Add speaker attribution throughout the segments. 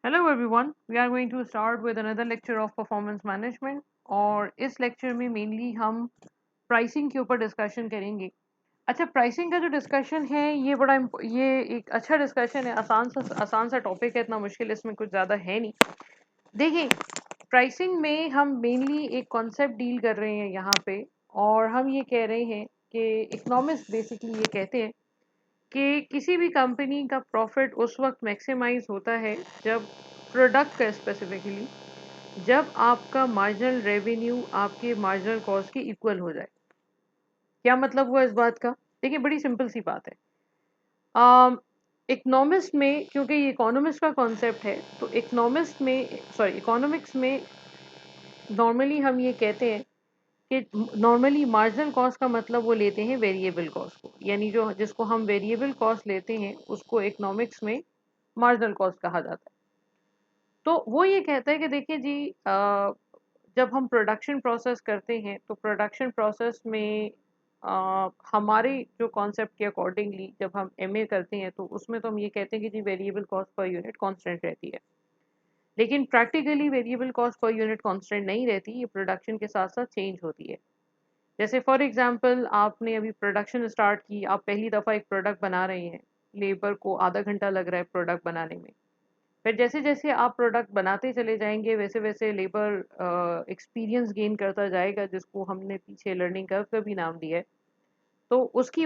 Speaker 1: Hello everyone, we are going to start with another lecture of performance management और इस lecture में mainly हम pricing के ऊपर डिस्कशन करेंगे। अच्छा, प्राइसिंग का जो डिस्कशन है ये एक अच्छा डिस्कशन है। आसान सा टॉपिक है, इतना मुश्किल इसमें कुछ ज़्यादा है नहीं। देखिए, प्राइसिंग में हम मेनली एक कॉन्सेप्ट डील कर रहे हैं यहाँ पे, और हम ये कह रहे हैं कि इकोनॉमिस्ट बेसिकली ये कहते हैं कि किसी भी कंपनी का प्रॉफिट उस वक्त मैक्सिमाइज होता है जब प्रोडक्ट का स्पेसिफिकली जब आपका मार्जिनल रेवेन्यू आपके मार्जिनल कॉस्ट के इक्वल हो जाए। क्या मतलब हुआ इस बात का? देखिए, बड़ी सिंपल सी बात है। इकोनॉमिस्ट में, क्योंकि ये इकोनॉमिस्ट का कॉन्सेप्ट है, तो इकोनॉमिक्स में नॉर्मली हम ये कहते हैं कि नॉर्मली मार्जिनल कॉस्ट का मतलब वो लेते हैं वेरिएबल कॉस्ट को, यानी जो जिसको हम वेरिएबल कॉस्ट लेते हैं उसको इकोनॉमिक्स में मार्जिनल कॉस्ट कहा जाता है। तो वो ये कहता है कि देखिए जी, जब हम प्रोडक्शन प्रोसेस करते हैं तो प्रोडक्शन प्रोसेस में हमारे जो कॉन्सेप्ट के अकॉर्डिंगली जब हम एमए करते हैं तो उसमें तो हम ये कहते हैं कि जी variable cost per unit constant रहती है। लेकिन practically variable cost per unit constant नहीं रहती, ये प्रोडक्शन के साथ साथ चेंज होती है। जैसे फॉर एग्जांपल, आपने अभी प्रोडक्शन स्टार्ट की, आप पहली दफ़ा एक प्रोडक्ट बना रहे हैं, लेबर को आधा घंटा लग रहा है प्रोडक्ट बनाने में। फिर जैसे जैसे आप प्रोडक्ट बनाते चले जाएंगे वैसे वैसे लेबर एक्सपीरियंस गेन करता जाएगा, जिसको हमने पीछे लर्निंग कर्व का भी नाम दिया है। तो उसकी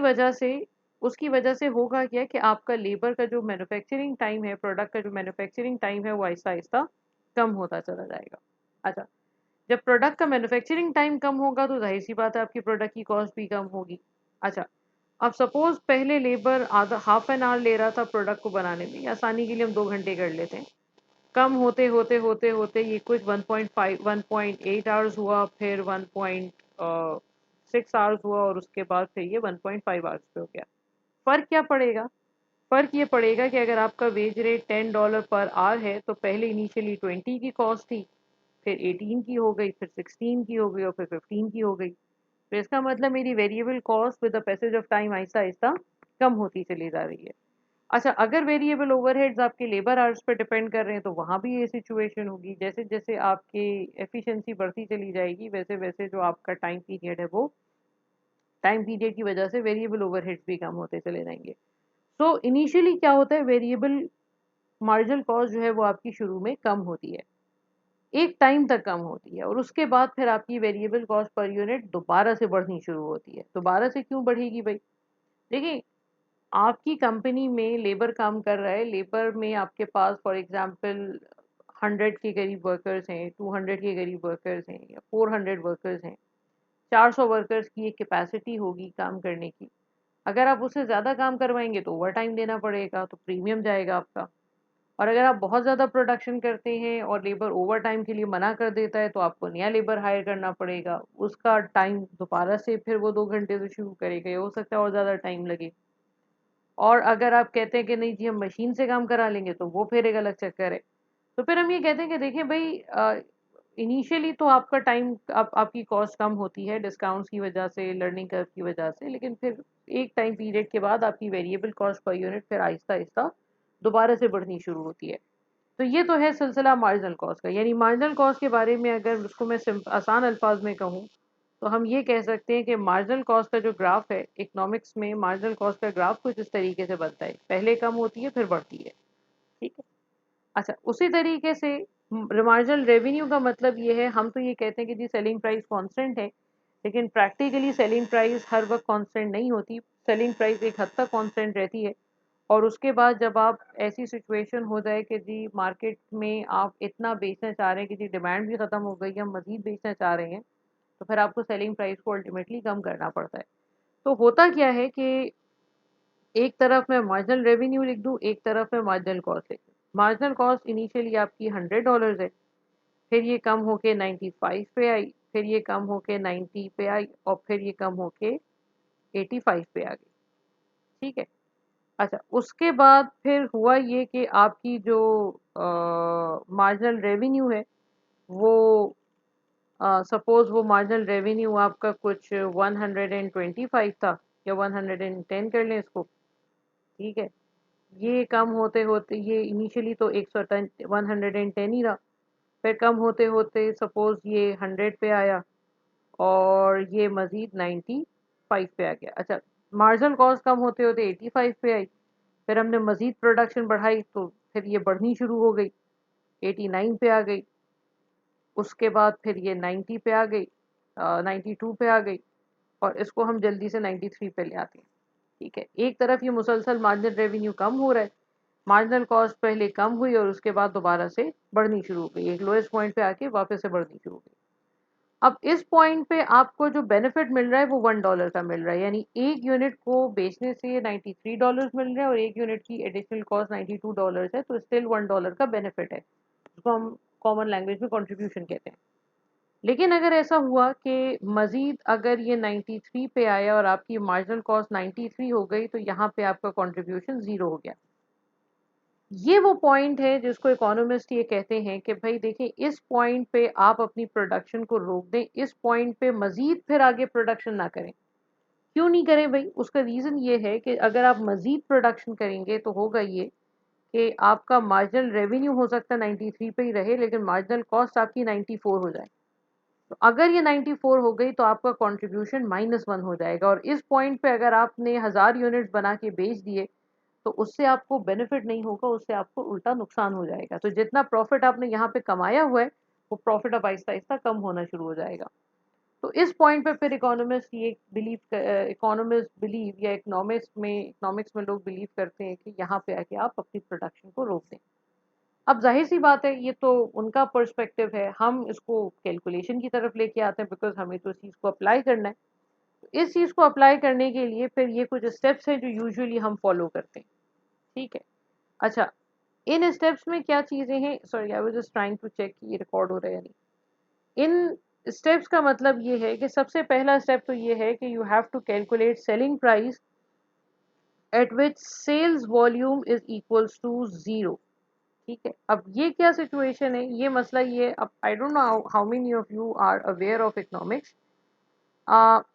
Speaker 1: वजह से होगा क्या कि आपका लेबर का जो मैन्युफैक्चरिंग टाइम है, प्रोडक्ट का जो मैन्युफैक्चरिंग टाइम है, वो आहिस्ता आहिस्ता कम होता चला जाएगा। अच्छा, जब प्रोडक्ट का मैन्युफैक्चरिंग टाइम कम होगा तो जाहिर सी बात है आपकी प्रोडक्ट की कॉस्ट भी कम होगी। अच्छा, अब सपोज पहले लेबर आधा हाफ एन आवर ले रहा था प्रोडक्ट को बनाने में, आसानी के लिए हम 2 घंटे कर लेते हैं। कम होते होते होते होते ये कुछ 1.5 1.8 आवर्स हुआ, फिर 1.6 आवर्स हुआ, और उसके बाद फिर ये 1.5 आवर्स पे हो गया। फर्क क्या पड़ेगा? फर्क ये पड़ेगा कि अगर आपका वेज रेट $10 पर आवर है तो पहले इनिशियली 20 की कॉस्ट थी, फिर 18 की हो गई, फिर 16 की हो गई, और फिर 15 की हो गई। तो इसका मतलब मेरी variable cost with the passage of time Aahista Aahista कम होती चली जा रही है। अच्छा, अगर वेरिएबल ओवरहेड्स आपके लेबर आवर्स पर डिपेंड कर रहे हैं तो वहाँ भी ये सिचुएशन होगी। जैसे जैसे आपकी एफिशिएंसी बढ़ती चली जाएगी वैसे वैसे जो आपका टाइम पीरियड है वो टाइम पीरियड की वजह से वेरिएबल ओवरहेड्स भी कम होते चले जाएंगे। सो इनिशियली क्या होता है, वेरिएबल मार्जिनल कॉस्ट जो है वो आपकी शुरू में कम होती है, एक टाइम तक कम होती है, और उसके बाद फिर आपकी वेरिएबल कॉस्ट पर यूनिट दोबारा से बढ़नी शुरू होती है। दोबारा से क्यों बढ़ेगी भाई? देखिए, आपकी कंपनी में लेबर काम कर रहा है, लेबर में आपके पास फॉर एग्जांपल 100 के करीब वर्कर्स हैं, 200 के करीब वर्कर्स हैं, या 400 वर्कर्स हैं। 400 वर्कर्स की एक कैपेसिटी होगी काम करने की। अगर आप उससे ज़्यादा काम करवाएंगे तो ओवर टाइम देना पड़ेगा, तो प्रीमियम जाएगा आपका। और अगर आप बहुत ज़्यादा प्रोडक्शन करते हैं और लेबर ओवर टाइम के लिए मना कर देता है तो आपको नया लेबर हायर करना पड़ेगा, उसका टाइम दोबारा से फिर वो 2 घंटे से शुरू करेगा, ये हो सकता है और ज़्यादा टाइम लगे। और अगर आप कहते हैं कि नहीं जी हम मशीन से काम करा लेंगे तो वो फिर एक अलग चक्कर है। तो फिर हम ये कहते हैं कि देखिए भाई, इनिशियली तो आपका टाइम आपकी कॉस्ट कम होती है डिस्काउंट्स की वजह से, लर्निंग कर्व की वजह से, लेकिन फिर एक टाइम पीरियड के बाद आपकी वेरिएबल कॉस्ट पर यूनिट फिर आहिस्ता आहिस्ता दोबारा से बढ़नी शुरू होती है। तो ये तो है सिलसिला मार्जिनल कॉस्ट का। यानी मार्जिनल कॉस्ट के बारे में अगर उसको मैं आसान अल्फाज में कहूँ तो हम ये कह सकते हैं कि मार्जिनल कॉस्ट का जो ग्राफ है इकोनॉमिक्स में, मार्जिनल कॉस्ट का ग्राफ कुछ इस तरीके से बनता है, पहले कम होती है फिर बढ़ती है। ठीक है। अच्छा, उसी तरीके से मार्जिनल रेवेन्यू का मतलब ये है, हम तो ये कहते हैं कि जी सेलिंग प्राइस कांस्टेंट है, लेकिन प्रैक्टिकली सेलिंग प्राइस हर वक्त कांस्टेंट नहीं होती। सेलिंग प्राइस एक हद तक कांस्टेंट रहती है, और उसके बाद जब आप ऐसी सिचुएशन हो जाए कि जी मार्केट में आप इतना बेचना चाह रहे हैं कि जी डिमांड भी ख़त्म हो गई, हम मज़ीद बेचना चाह रहे हैं, तो फिर आपको सेलिंग प्राइस को अल्टीमेटली कम करना पड़ता है। तो होता क्या है कि एक तरफ मैं मार्जिनल रेवेन्यू लिख दूँ, एक तरफ मैं मार्जिनल कॉस्ट लिख दूँ। मार्जिनल कॉस्ट इनिशियली आपकी $100 है, फिर ये कम होके 95 पे आई, फिर ये कम होके 90 पे आई, और फिर ये कम होके 85 पे आ गई। ठीक है। अच्छा, उसके बाद फिर हुआ ये कि आपकी जो मार्जिनल रेवेन्यू है वो, सपोज वो मार्जिनल रेवेन्यू आपका कुछ 125 था, या 110 कर लें इसको। ठीक है। ये कम होते होते ये इनिशियली तो 110 ही रहा, फिर कम होते होते सपोज ये 100 पे आया और ये मजीद 95 पे आ गया। अच्छा, मार्जिनल कॉस्ट कम होते होते 85 पे आई, फिर हमने मजीद प्रोडक्शन बढ़ाई तो फिर ये बढ़नी शुरू हो गई, 89 पे आ गई, उसके बाद फिर ये 90 पे आ गई, 92 पे आ गई, और इसको हम जल्दी से 93 पे ले आते हैं। ठीक है, एक तरफ ये मुसलसल मार्जिनल रेवेन्यू कम हो रहा है, मार्जिनल कॉस्ट पहले कम हुई और उसके बाद दोबारा से बढ़नी शुरू हो गई, एक लोएस्ट पॉइंट पे आके वापस से बढ़नी शुरू हो गई। अब इस पॉइंट पे आपको जो बेनिफिट मिल रहा है वो $1 का मिल रहा है, यानी एक यूनिट को बेचने से $93 मिल रहे हैं और एक यूनिट की एडिशनल कॉस्ट $92 है, तो स्टिल $1 का बेनिफिट है, जिसको हम कॉमन लैंग्वेज में कंट्रीब्यूशन कहते हैं। लेकिन अगर ऐसा हुआ कि मजीद अगर ये 93 पे आया और आपकी मार्जिनल कॉस्ट 93 हो गई, तो यहाँ पे आपका कंट्रीब्यूशन जीरो हो गया। ये वो पॉइंट है जिसको इकोनॉमिस्ट ये कहते हैं कि भाई देखिए, इस पॉइंट पे आप अपनी प्रोडक्शन को रोक दें, इस पॉइंट पे मजीद फिर आगे प्रोडक्शन ना करें। क्यों नहीं करें भाई? उसका रीज़न ये है कि अगर आप मजीद प्रोडक्शन करेंगे तो होगा ये कि आपका मार्जिनल रेवेन्यू हो सकता है 93 पे ही रहे, लेकिन मार्जिनल कॉस्ट आपकी 94 हो जाए। तो अगर ये 94 हो गई तो आपका कंट्रीब्यूशन -1 हो जाएगा, और इस पॉइंट पे अगर आपने 1000 यूनिट्स बना के बेच दिए तो उससे आपको बेनिफिट नहीं होगा, उससे आपको उल्टा नुकसान हो जाएगा। तो जितना प्रॉफिट आपने यहाँ पे कमाया हुआ है वो प्रॉफिट अब आहिस्ता आहिस्ता कम होना शुरू हो जाएगा। तो इस पॉइंट पे फिर इकोनॉमिस्ट बिलीव या इकोनॉमिक्स में लोग बिलीव करते हैं कि यहाँ पे आके आप अपनी प्रोडक्शन को रोक दें। अब जाहिर सी बात है, ये तो उनका पर्सपेक्टिव है, हम इसको कैलकुलेशन की तरफ लेके आते हैं बिकॉज हमें तो इस चीज़ को अप्लाई करना है। तो इस चीज़ को अप्लाई करने के लिए फिर ये कुछ स्टेप्स हैं जो यूजुअली हम फॉलो करते हैं। ठीक है। अच्छा, इन स्टेप्स में क्या चीज़ें हैं, sorry I was just trying to check कि ये रिकॉर्ड हो रहा है या नहीं। इन स्टेप्स का मतलब ये है कि सबसे पहला स्टेप तो ये है कि you have to calculate selling price at which sales volume is equals to zero. ठीक है, अब ये क्या सिचुएशन है, ये मसला ये, अब I don't know how many of you are aware of economics.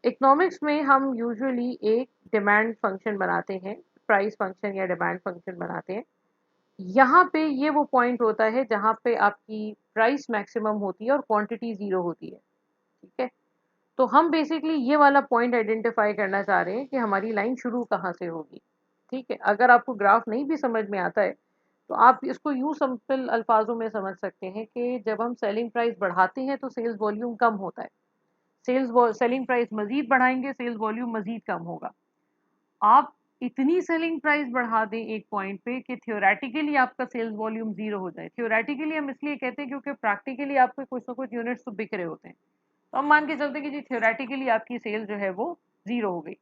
Speaker 1: Economics में हम यूजुअली एक डिमांड फंक्शन बनाते हैं, प्राइस फंक्शन या डिमांड फंक्शन बनाते हैं। यहाँ पे ये वो पॉइंट होता है जहाँ पे आपकी प्राइस मैक्सिमम होती है और क्वांटिटी जीरो होती है। ठीक है, तो हम बेसिकली ये वाला पॉइंट आइडेंटिफाई करना चाह रहे हैं कि हमारी लाइन शुरू कहाँ से होगी। ठीक है, अगर आपको ग्राफ नहीं भी समझ में आता है तो आप इसको यूं सिंपल अल्फाजों में समझ सकते हैं कि जब हम सेलिंग प्राइस बढ़ाते हैं तो सेल्स वॉल्यूम कम होता है, सेलिंग प्राइस मजीद बढ़ाएंगे, सेल्स वॉल्यूम मजीद कम होगा। आप इतनी सेलिंग प्राइस बढ़ा दें एक पॉइंट पे कि थियोरेटिकली आपका सेल्स वॉल्यूम जीरो हो जाए। थियोरेटिकली हम इसलिए कहते हैं क्योंकि प्रैक्टिकली आपके कुछ ना कुछ यूनिट्स तो बिक रहे होते हैं। तो हम मान के चलते हैं कि जी थियोरेटिकली आपकी सेल जो है वो जीरो हो गई।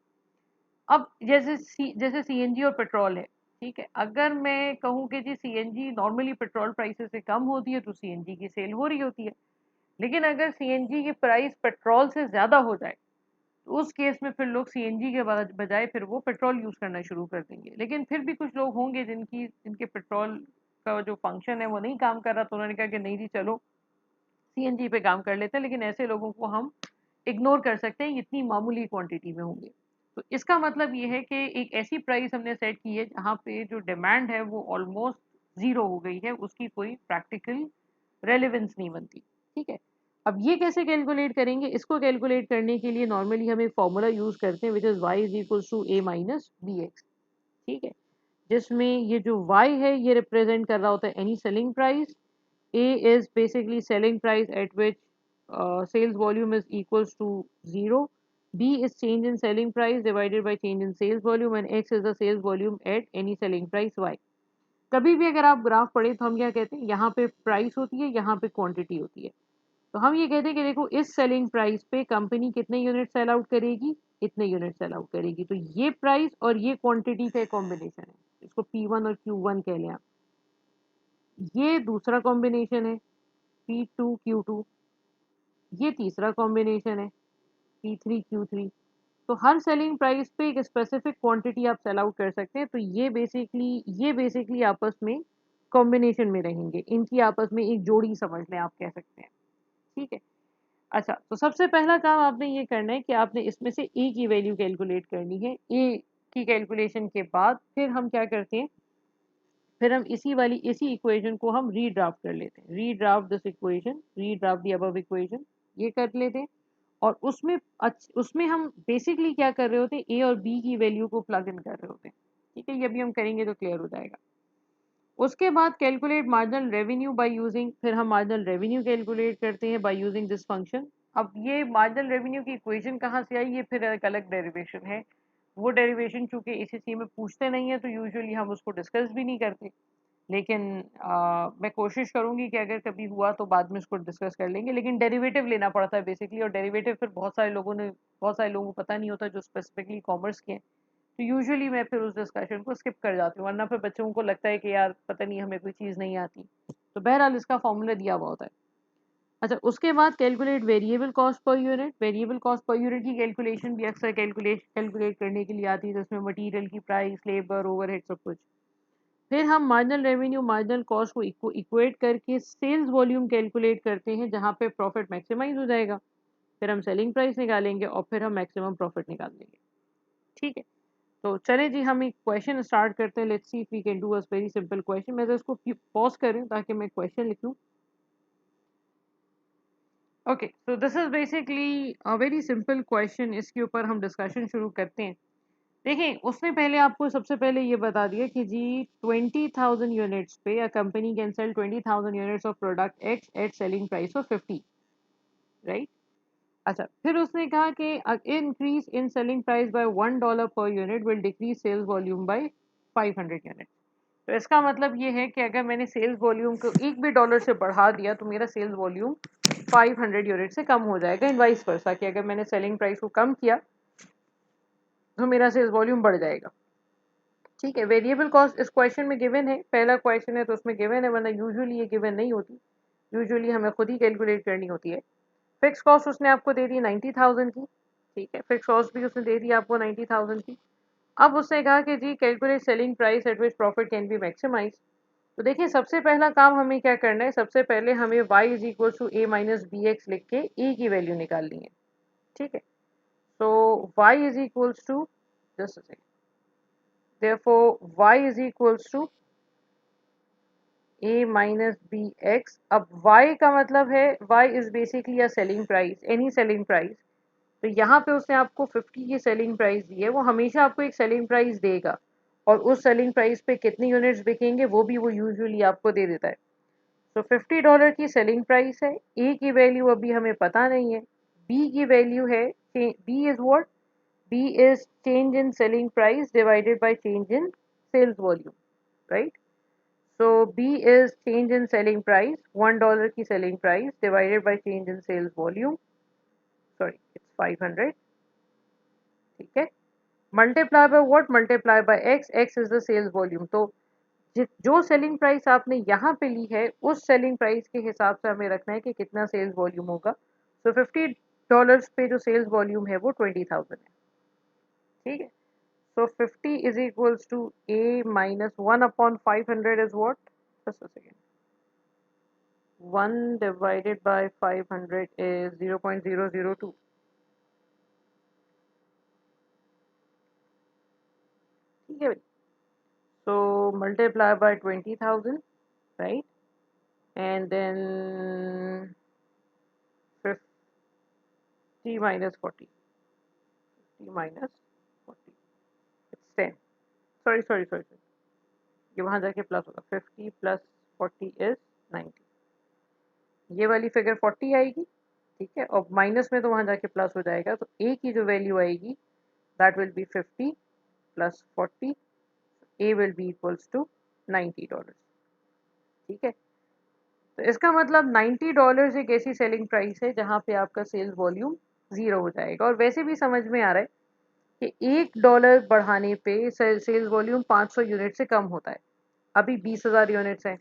Speaker 1: अब जैसे सीएनजी और पेट्रोल है। ठीक है, अगर मैं कहूँ कि जी सीएनजी नॉर्मली पेट्रोल प्राइसेस से कम होती है तो सीएनजी की सेल हो रही होती है, लेकिन अगर सीएनजी की प्राइस पेट्रोल से ज़्यादा हो जाए तो उस केस में फिर लोग सीएनजी के बजाय फिर वो पेट्रोल यूज़ करना शुरू कर देंगे। लेकिन फिर भी कुछ लोग होंगे जिनके पेट्रोल का जो फंक्शन है वो नहीं काम कर रहा, तो उन्होंने कहा कि नहीं जी चलो सीएनजी पे काम कर लेते हैं, लेकिन ऐसे लोगों को हम इग्नोर कर सकते हैं, इतनी मामूली क्वांटिटी में होंगे। तो इसका मतलब ये है कि एक ऐसी प्राइस हमने सेट की है जहाँ पे जो डिमांड है वो ऑलमोस्ट ज़ीरो हो गई है, उसकी कोई प्रैक्टिकल रेलेवेंस नहीं बनती। ठीक है, अब ये कैसे कैलकुलेट करेंगे? इसको कैलकुलेट करने के लिए नॉर्मली हम एक फॉर्मूला यूज़ करते हैं which is y is equals to a minus b x. ठीक है, जिसमें ये जो y है ये रिप्रेजेंट कर रहा होता है any selling price, a is basically selling price at which sales volume is equals to 0, b is change in selling price divided by change in sales volume, and x is the sales volume at any selling price y। कभी भी अगर आप graph पढ़े तो हम क्या कहते हैं, यहाँ पे प्राइस होती है, यहाँ पे क्वांटिटी होती है। तो हम ये कहते हैं कि देखो इस सेलिंग प्राइस पे कंपनी कितने यूनिट सेल आउट करेगी, इतने यूनिट सेल आउट करेगी, तो ये प्राइस और ये क्वांटिटी का कॉम्बिनेशन है, इसको P1 और Q1 कह लें आप। ये दूसरा कॉम्बिनेशन है P2 Q2, ये तीसरा कॉम्बिनेशन है P3 Q3। तो हर सेलिंग प्राइस पे एक स्पेसिफिक क्वांटिटी आप सेल आउट कर सकते हैं, तो ये बेसिकली आपस में कॉम्बिनेशन में रहेंगे, इनकी आपस में एक जोड़ी समझ लें, आप कह सकते हैं। ठीक है, अच्छा, तो सबसे पहला काम आपने ये करना है कि आपने इसमें से ए की वैल्यू कैलकुलेट करनी है। ए की कैलकुलेशन के बाद फिर हम क्या करते हैं फिर हम इसी इक्वेशन को हम रीड्राफ्ट कर लेते हैं, redraft this equation, redraft the above equation, ये कर लेते हैं। और उसमें हम बेसिकली क्या कर रहे होते हैं, ए और बी की वैल्यू को प्लग इन कर रहे होते हैं। ठीक है, ये भी हम करेंगे तो क्लियर हो जाएगा। उसके बाद calculate marginal revenue by using, फिर हम मार्जिनल रेवेन्यू कैलकुलेट करते हैं बाय यूजिंग दिस फंक्शन। अब ये मार्जिनल रेवेन्यू की इक्वेशन कहाँ से आई, ये फिर एक अलग डेरिवेशन है। वो डेरिवेशन चूंकि एसीसी में पूछते नहीं है तो यूजुअली हम उसको डिस्कस भी नहीं करते, लेकिन मैं कोशिश करूंगी कि अगर कभी हुआ तो बाद में इसको डिस्कस कर लेंगे। लेकिन डेरिवेटिव लेना पड़ता है बेसिकली, और डेरिवेटिव फिर बहुत सारे लोगों को पता नहीं होता जो स्पेसिफिकली कॉमर्स के हैं। तो यूजुअली मैं फिर उस डिस्कशन को स्किप कर जाती हूँ, वरना फिर बच्चों को लगता है कि यार पता नहीं हमें कोई चीज़ नहीं आती। तो बहरहाल इसका फॉर्मूला दिया हुआ होता है। अच्छा, उसके बाद calculate variable cost per unit. Variable cost per unit की कैलकुलेशन भी अक्सर कैलकुलेट करने के लिए आती है, जिसमें मटेरियल की प्राइस, लेबर, ओवरहेड, सब कुछ। फिर हम मार्जिनल रेवेन्यू, मार्जिनल कॉस्ट को इक्वेट करके सेल्स वॉल्यूम कैलकुलेट करते हैं, जहाँ पे प्रॉफिट मैक्सिमाइज हो जाएगा। फिर हम सेलिंग प्राइस निकालेंगे और फिर हम मैक्सिमम प्रॉफिट निकाल देंगे। ठीक है, तो चले जी हम एक क्वेश्चन स्टार्ट करते हैं। Let's see if we can do a very simple question. मैं तो इसको पॉज करें ताकि मैं क्वेश्चन लिख लूँ। Okay, so this is basically a very simple question. इसके ऊपर हम डिस्कशन शुरू करते हैं। देखें, उसने पहले आपको सबसे पहले ये बता दिया कि जी 20,000 यूनिट्स पे a company can sell 20,000 units of product x at selling price of 50, right. अच्छा, फिर उसने कहा कि increase in selling price by $1 per unit will decrease sales volume by 500 unit. तो इसका मतलब ये है कि अगर मैंने सेल्स वॉल्यूम को एक भी डॉलर से बढ़ा दिया तो मेरा सेल्स वॉल्यूम 500 यूनिट से कम हो जाएगा। इन वाइस वर्सा कि अगर मैंने सेलिंग प्राइस को कम किया तो मेरा सेल्स वॉल्यूम बढ़ जाएगा। ठीक है, वेरिएबल कॉस्ट इस क्वेश्चन में गिवन है, पहला क्वेश्चन है तो उसमें गिवन है, वरना यूजुअली ये गिवन नहीं होती। यूजुअली हमें खुद ही कैलकुलेट करनी होती है। फिक्स कॉस्ट उसने आपको दे दी 90,000 की। ठीक है, फिक्स कॉस्ट भी उसने दे दी आपको 90,000 की। अब उसने कहा कि जी calculate selling price at which profit can be maximise. तो देखिए, सबसे पहला काम हमें क्या करना है, सबसे पहले हमें y is equal to a minus b x लिख के e की वैल्यू निकालनी है। ठीक है, तो y is equals to, just a second, therefore y is equals to a minus bx। अब y का मतलब है, y is basically a selling price, any selling price। तो यहाँ पे उसने आपको 50 की सेलिंग प्राइस दी है, वो हमेशा आपको एक सेलिंग प्राइस देगा, और उस सेलिंग प्राइस पे कितने यूनिट्स बिकेंगे वो भी वो यूजुअली आपको दे देता है। तो $50 की सेलिंग प्राइस है, ए की वैल्यू अभी हमें पता नहीं है, बी की वैल्यू है, B is what, B is change in selling price divided by change in sales volume, right. So B is change in selling price, $1 की selling price divided by change in sales volume. Sorry, it's 500. ठीक है, multiply by what? Multiply by X. X is the sales volume. तो जो selling price आपने यहाँ पे ली है उस सेलिंग प्राइस के हिसाब से हमें रखना है कि कितना सेल्स वॉल्यूम होगा। तो $50 पे जो सेल्स वॉल्यूम है वो 20,000 है। ठीक है, so 50 is equals to A minus 1 upon 500 is what? Just a second. 1 divided by 500 is 0.002. ठीक है भाई, so multiply by 20,000, right, and then 50 minus 40, 50 minus 40, it's 10, sorry, ये वहाँ जाके प्लस होगा, 50 plus 40 is 90, ये वाली फिगर 40 आएगी। ठीक है, और माइनस में तो वहाँ जाके प्लस हो जाएगा, तो ए की जो वैल्यू आएगी that will be 50 plus 40, A will be equals to $90। ठीक है, तो इसका मतलब $90 एक ऐसी सेलिंग प्राइस है जहां पे आपका सेल्स वॉल्यूम 0 हो जाएगा। और वैसे भी समझ में आ रहा है कि $1 बढ़ाने पे सेल्स वॉल्यूम 500 यूनिट से कम होता है। अभी 20,000 यूनिट्स हैं,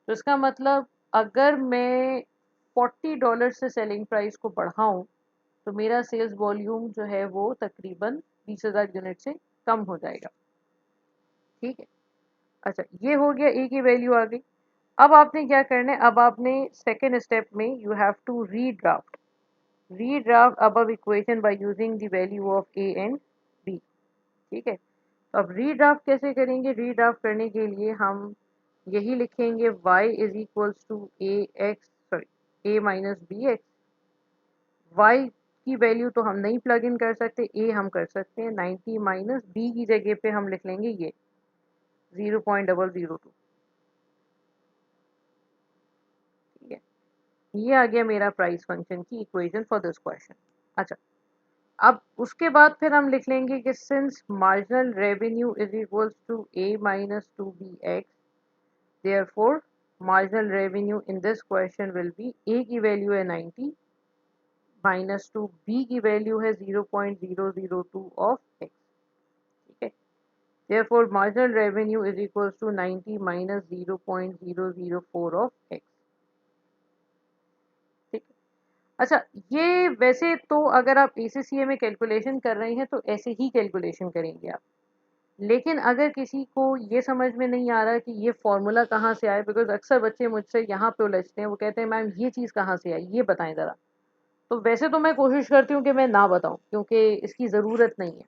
Speaker 1: तो इसका मतलब अगर मैं $40 से सेलिंग प्राइस को बढ़ाऊं तो मेरा सेल्स वॉल्यूम जो है वो तकरीबन 20,000 यूनिट से कम हो जाएगा। ठीक है, अच्छा ये हो गया, ए की वैल्यू आ गई। अब आपने क्या करना है, अब आपने सेकेंड स्टेप में you have to redraft above equation by using the value of A and B. ठीक है, तो अब रीड्राफ्ट कैसे करेंगे, रीड्राफ्ट करने के लिए हम यही लिखेंगे y is equals to a x, sorry a minus b x. y की वैल्यू तो हम नहीं प्लग इन कर सकते, a हम कर सकते हैं। 90 माइनस b की जगह पे हम लिख लेंगे ये 0.002। ठीक है, ये आ गया मेरा प्राइस फंक्शन की इक्वेशन फॉर दिस क्वेश्चन। अच्छा, अब उसके बाद फिर हम लिख लेंगे कि since marginal revenue is equals to a minus 2bx, therefore marginal revenue in this question will be a की वैल्यू है 90 माइनस 2, b की वैल्यू है 0.002 ऑफ x। ठीक है, therefore marginal revenue is equals to 90 minus 0.004 of x। ठीक है, अच्छा, ये वैसे तो अगर आप ACCA में कैलकुलेशन कर रहे हैं तो ऐसे ही कैलकुलेशन करेंगे आप। लेकिन अगर किसी को ये समझ में नहीं आ रहा कि ये फॉर्मूला कहाँ से आए, बिकॉज अक्सर बच्चे मुझसे यहाँ पे उलझते हैं, वो कहते हैं मैम ये चीज़ कहाँ से आई, ये बताएं ज़रा। तो वैसे तो मैं कोशिश करती हूँ कि मैं ना बताऊँ, क्योंकि इसकी ज़रूरत नहीं है।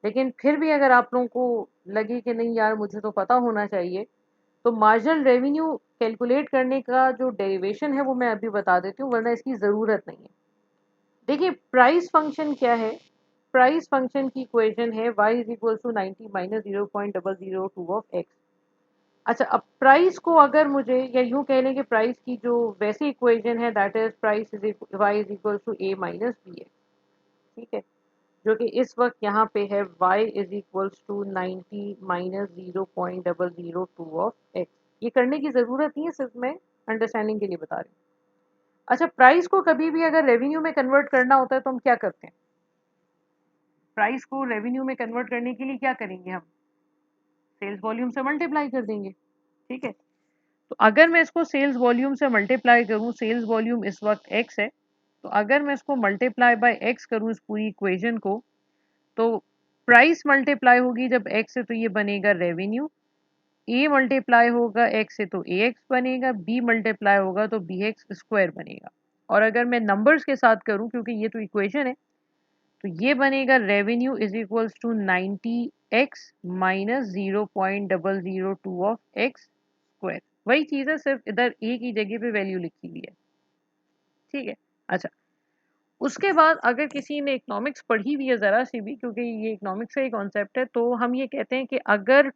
Speaker 1: लेकिन फिर भी अगर आप लोगों को लगे कि नहीं यार मुझे तो पता होना चाहिए, तो मार्जिनल रेवेन्यू कैलकुलेट करने का जो डेरिवेशन है वो मैं अभी बता देती हूँ, वरना इसकी ज़रूरत नहीं है। देखिए प्राइस फंक्शन क्या है, प्राइस फंक्शन की इक्वेशन है y is equal to 90 minus 0.002 of x। अच्छा, अब प्राइस को अगर मुझे, या यूं कह लें कि प्राइस की जो वैसी इक्वेशन है that is price is y is equal to a minus b x. ठीक है, जो कि इस वक्त यहाँ पे है y is equals to 90 minus 0.002 of x। ये करने की ज़रूरत नहीं है, सिर्फ मैं अंडरस्टैंडिंग के लिए बता रही हूँ। अच्छा, प्राइस को कभी भी अगर रेवेन्यू में कन्वर्ट करना होता है तो हम क्या करते हैं? प्राइस को रेवेन्यू में कन्वर्ट करने के लिए क्या करेंगे हम? सेल्स वॉल्यूम से मल्टीप्लाई कर देंगे। ठीक है, तो अगर मैं इसको सेल्स वॉल्यूम से मल्टीप्लाई करूँ, सेल्स वॉल्यूम इस वक्त x है, तो अगर मैं इसको मल्टीप्लाई बाय x करूँ इस पूरी इक्वेशन को, तो प्राइस मल्टीप्लाई होगी जब x है तो ये बनेगा रेवेन्यू, a मल्टीप्लाई होगा x से तो ax बनेगा, b मल्टीप्लाई होगा तो bx स्क्वायर बनेगा। और अगर मैं नंबर्स के साथ करूं, क्योंकि ये तो इक्वेशन है, तो ये बनेगा revenue is equals to 90x minus 0.002 of x square. वही चीज़ है, सिर्फ इधर a की जगह पे वैल्यू लिखी हुई है। ठीक है, अच्छा, उसके बाद अगर किसी ने इकोनॉमिक्स पढ़ी हुई है ज़रा सी भी, क्योंकि ये इकोनॉमिक्स का ही कॉन्सेप्ट है, तो हम ये कहते हैं कि अगर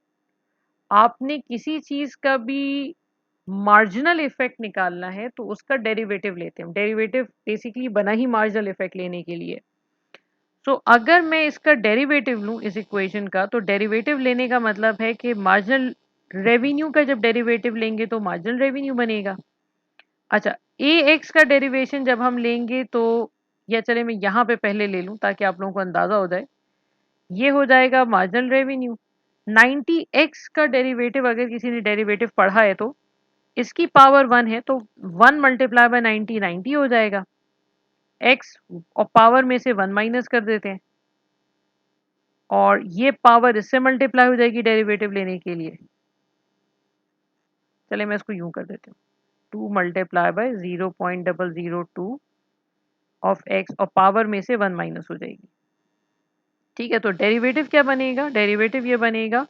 Speaker 1: आपने किसी चीज़ का भी मार्जिनल इफेक्ट निकालना है तो उसका डेरिवेटिव लेते हैं। डेरिवेटिव बेसिकली बना ही मार्जिनल इफेक्ट लेने के लिए। सो अगर मैं इसका डेरिवेटिव लूँ इस इक्वेशन का, तो डेरिवेटिव लेने का मतलब है कि मार्जिनल रेवेन्यू का जब डेरिवेटिव लेंगे तो मार्जिनल रेवेन्यू बनेगा। अच्छा, ए एक्स का डेरिवेशन जब हम लेंगे तो, या चले मैं यहाँ पे पहले ले लूँ ताकि आप लोगों को अंदाज़ा हो जाए, ये हो जाएगा मार्जिनल रेवेन्यू। 90x का डेरिवेटिव अगर किसी ने डेरिवेटिव पढ़ा है तो इसकी पावर 1 है, तो 1 मल्टीप्लाई बाय 90 90 हो जाएगा। x और पावर में से 1 माइनस कर देते हैं, और ये पावर इससे मल्टीप्लाई हो जाएगी डेरिवेटिव लेने के लिए। चले मैं इसको यूं कर देती हूँ, 2 मल्टीप्लाई बाय 0.002 ऑफ x और पावर में से 1 माइनस हो जाएगी। ठीक है, तो डेरिवेटिव क्या बनेगा? डेरिवेटिव ये बनेगा,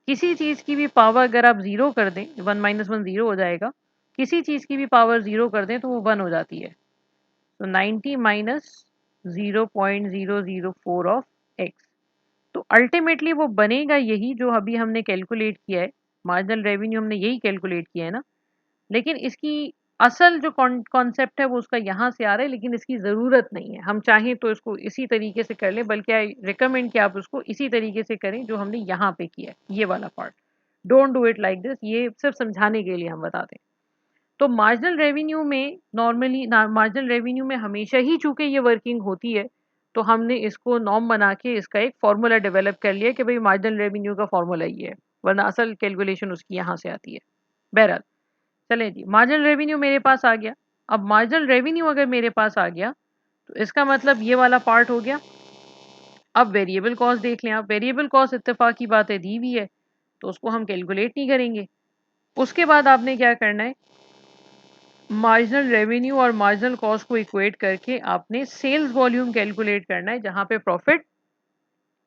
Speaker 1: किसी चीज़ की भी पावर अगर आप ज़ीरो कर दें, 1 माइनस 1 ज़ीरो हो जाएगा, किसी चीज़ की भी पावर ज़ीरो कर दें तो वो 1 हो जाती है। तो 90 माइनस 0.004 ऑफ x, तो अल्टीमेटली वो बनेगा यही जो अभी हमने कैलकुलेट किया है। मार्जिनल रेवेन्यू हमने यही कैलकुलेट किया है ना, लेकिन इसकी असल जो कॉन्सेप्ट है वो उसका यहाँ से आ रहा है, लेकिन इसकी ज़रूरत नहीं है। हम चाहें तो इसको इसी तरीके से कर लें, बल्कि आई रिकमेंड कि आप उसको इसी तरीके से करें जो हमने यहाँ पे किया है, ये वाला part. Don't do it like this, ये सिर्फ समझाने के लिए हम बताते हैं। तो मार्जिनल रेवेन्यू में नॉर्मली, मार्जिनल रेवेन्यू में हमेशा ही चूंकि ये वर्किंग होती है, तो हमने इसको नॉर्म बना के इसका एक फार्मूला डेवलप कर लिया कि भाई मार्जिनल रेवेन्यू का फार्मूला ये है, वरना असल कैलकुलेशन उसकी यहाँ से आती है। बहरहाल, चलें जी, मार्जिनल रेवेन्यू मेरे पास आ गया। अब मार्जिनल रेवेन्यू अगर मेरे पास आ गया तो इसका मतलब ये वाला पार्ट हो गया। अब वेरिएबल कॉस्ट देख लें आप। वेरिएबल कॉस्ट इत्तेफाक की बात है दी हुई है, तो उसको हम कैलकुलेट नहीं करेंगे। उसके बाद आपने क्या करना है, मार्जिनल रेवेन्यू और मार्जिनल कॉस्ट को इक्वेट करके आपने सेल्स वॉल्यूम कैलकुलेट करना है, जहां पे प्रॉफिट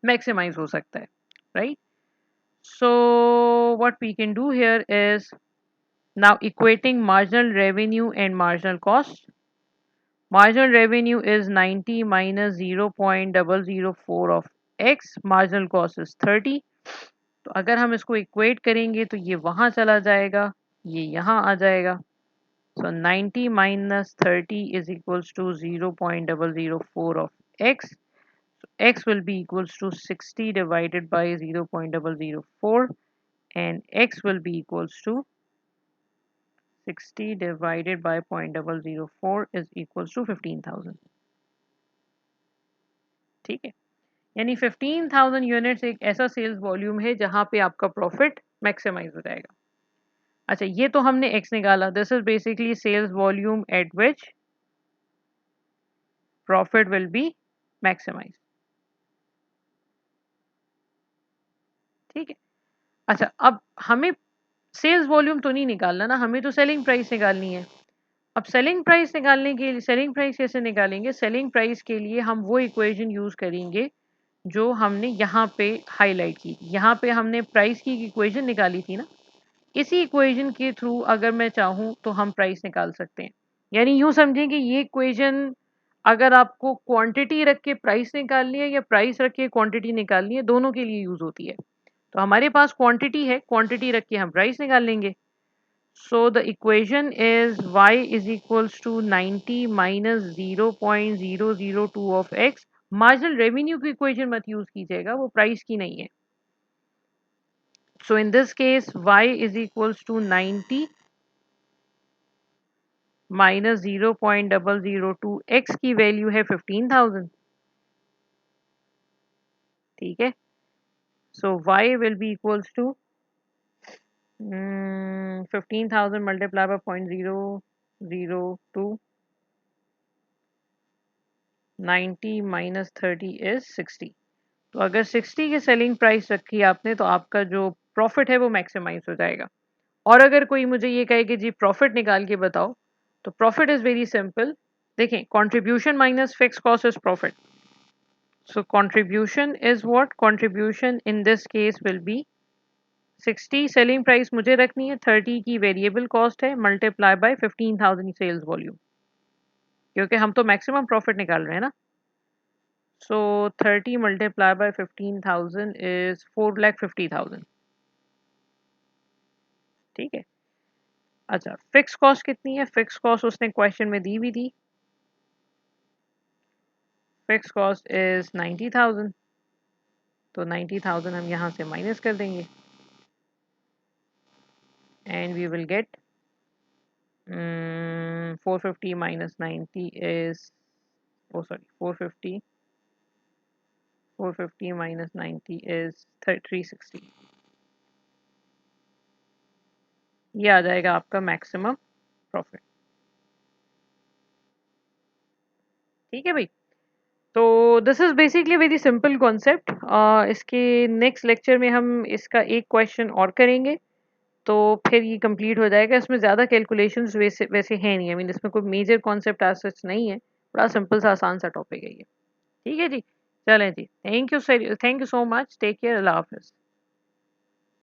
Speaker 1: मैक्सिमाइज हो सकता है, right? So what we can do here is, Now equating marginal revenue and marginal cost. Marginal revenue is 90 minus 0.004 of x, marginal cost is 30. तो अगर हम इसको इक्वेट करेंगे तो ये वहाँ चला जाएगा, ये यहाँ आ जाएगा. So 90 minus 30 is equals to 0.004 of x. So x will be equals to 60 divided by 0.004, and x will be equals to 60 divided by 0.004 is equals to 15,000. ठीक है, यानी 15,000 यूनिट्स एक ऐसा सेल्स वॉल्यूम है जहां पे आपका प्रॉफिट मैक्सिमाइज हो जाएगा. अच्छा, ये तो हमने x निकाला. This is basically sales volume at which profit will be maximise. ठीक है. अच्छा, अब हमें सेल्स वॉल्यूम तो नहीं निकालना ना, हमें तो सेलिंग प्राइस निकालनी है. अब सेलिंग प्राइस निकालने के लिए सेलिंग प्राइस कैसे निकालेंगे? सेलिंग प्राइस के लिए हम वो इक्वेशन यूज करेंगे जो हमने यहाँ पे हाईलाइट की. यहाँ पे हमने प्राइस की इक्वेशन निकाली थी ना, इसी इक्वेशन के थ्रू अगर मैं चाहूँ तो हम प्राइस निकाल सकते हैं. यानी यूँ समझें कि ये इक्वेशन अगर आपको क्वांटिटी रख के प्राइस निकालनी है या प्राइस रख के क्वांटिटी निकालनी है, दोनों के लिए यूज होती है. तो हमारे पास क्वांटिटी है, क्वांटिटी रख के हम प्राइस निकाल लेंगे. So the equation is y is equals to 90 minus 0.002 of x. Marginal revenue की इक्वेशन मत यूज कीजिएगा, वो प्राइस की नहीं है. So in this case y is equals to 90 minus 0.002, x की वैल्यू है 15,000. ठीक है. So y will be equals to 15,000 multiplied by 0.002. 90 minus 30 is 60. तो अगर 60 की सेलिंग प्राइस रखी आपने तो आपका जो प्रॉफिट है वो मैक्सिमाइज हो जाएगा. और अगर कोई मुझे ये कहे कि जी प्रॉफिट निकाल के बताओ, तो प्रॉफिट इज वेरी सिंपल. देखें, contribution minus fix cost is profit. So contribution is what? Contribution in this case will be 60 selling price मुझे रखनी है, 30 की वेरिएबल कॉस्ट है, मल्टीप्लाई बाय 15,000 सेल्स वॉल्यूम, क्योंकि हम तो मैक्सिमम प्रॉफिट निकाल रहे हैं ना. सो 30 मल्टीप्लाई बाय 15,000 इज 4,50,000. ठीक है. अच्छा, फिक्स कॉस्ट कितनी है? फिक्स कॉस्ट उसने क्वेश्चन में दी भी थी. Fix cost is 90,000. तो 90,000 हम यहाँ से माइनस कर देंगे and we will get 450 minus 90 is, oh sorry, 450 minus 90 is 360. ये आ जाएगा आपका मैक्सिमम प्रॉफिट. ठीक है भाई. तो this is basically very simple concept. इसके नेक्स्ट लेक्चर में हम इसका एक क्वेश्चन और करेंगे, तो फिर ये कंप्लीट हो जाएगा. इसमें ज़्यादा कैलकुलेशंस वैसे वैसे हैं नहीं. आई मीन इसमें कोई मेजर कॉन्सेप्ट आज सच नहीं है, बड़ा सिंपल सा आसान सा टॉपिक है ये. ठीक है जी. चलें जी. Thank you sir, thank you so much. Take care. अल्लाह हाफिज़.